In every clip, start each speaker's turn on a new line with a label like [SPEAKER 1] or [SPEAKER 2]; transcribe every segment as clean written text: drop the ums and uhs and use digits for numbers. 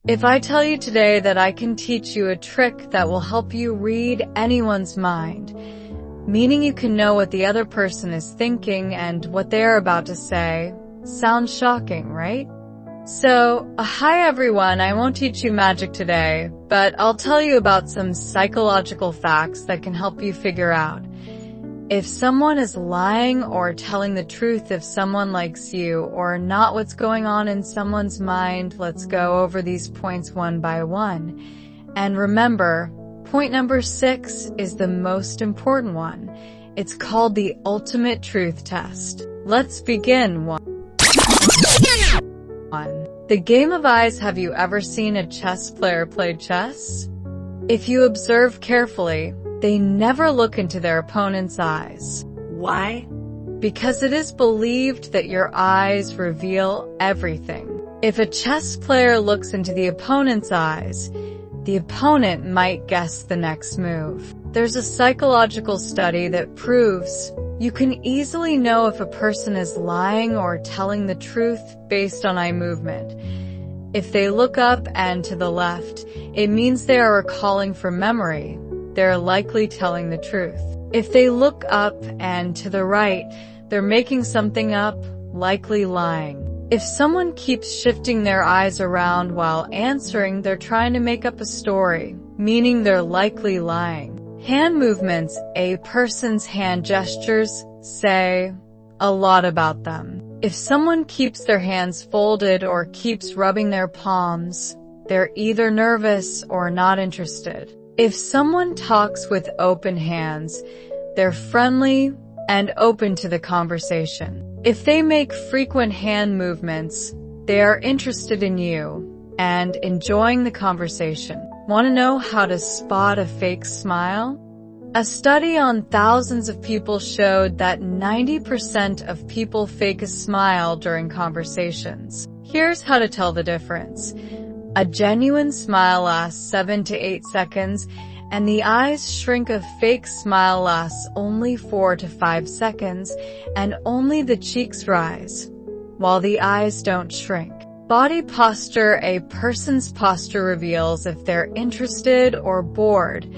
[SPEAKER 1] If I tell you today that I can teach you a trick that will help you read anyone's mind, meaning you can know what the other person is thinking and what they are about to say, sounds shocking, right? So, hi everyone, I won't teach you magic today, but I'll tell you about some psychological facts that can help you figure out if someone is lying or telling the truth, if someone likes you or not, what's going on in someone's mind. Let's go over these points one by one. And remember, point number 6 is the most important one. It's called the ultimate truth test. Let's begin. 1. The game of eyes. Have you ever seen a chess player play chess? If you observe carefully, they never look into their opponent's eyes. Why? Because it is believed that your eyes reveal everything. If a chess player looks into the opponent's eyes, the opponent might guess the next move. There's a psychological study that proves you can easily know if a person is lying or telling the truth based on eye movement. If they look up and to the left, it means they are recalling from memory. They're likely telling the truth. If they look up and to the right, they're making something up, likely lying. If someone keeps shifting their eyes around while answering, they're trying to make up a story, meaning they're likely lying. Hand movements. A person's hand gestures say a lot about them. If someone keeps their hands folded or keeps rubbing their palms, they're either nervous or not interested. If someone talks with open hands, they're friendly and open to the conversation. If they make frequent hand movements, they are interested in you and enjoying the conversation. Want to know how to spot a fake smile? A study on thousands of people showed that 90% of people fake a smile during conversations. Here's how to tell the difference. A genuine smile lasts 7 to 8 seconds, and the eyes shrink. A fake smile lasts only 4 to 5 seconds, and only the cheeks rise, while the eyes don't shrink. Body posture. A person's posture reveals if they're interested or bored,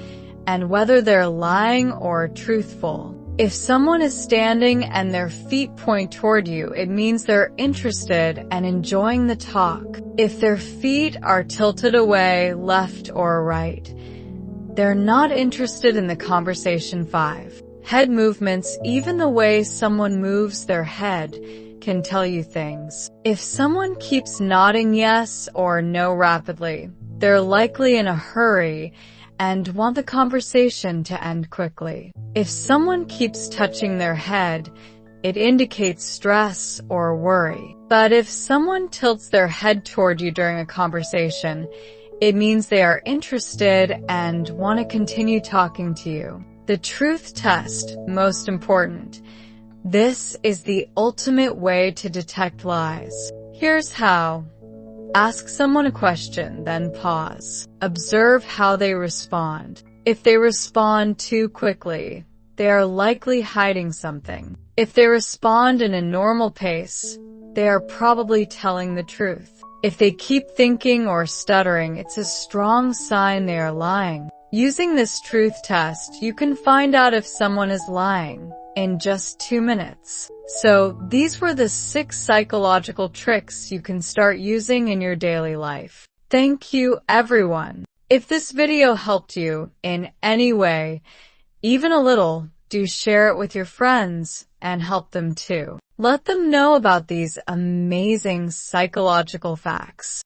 [SPEAKER 1] and whether they're lying or truthful. If someone is standing and their feet point toward you, it means they're interested and enjoying the talk. If their feet are tilted away, left or right, they're not interested in the conversation. 5. Head movements. Even the way someone moves their head can tell you things. If someone keeps nodding yes or no rapidly, they're likely in a hurry and want the conversation to end quickly. If someone keeps touching their head, it indicates stress or worry. But if someone tilts their head toward you during a conversation, it means they are interested and want to continue talking to you. The truth test, most important. This is the ultimate way to detect lies. Here's how. Ask someone a question, then pause. Observe how they respond. If they respond too quickly, they are likely hiding something. If they respond in a normal pace, they are probably telling the truth. If they keep thinking or stuttering, it's a strong sign they are lying. Using this truth test, you can find out if someone is lying in just 2 minutes. So, these were the 6 psychological tricks you can start using in your daily life. Thank you, everyone. If this video helped you in any way, even a little, do share it with your friends and help them too. Let them know about these amazing psychological facts.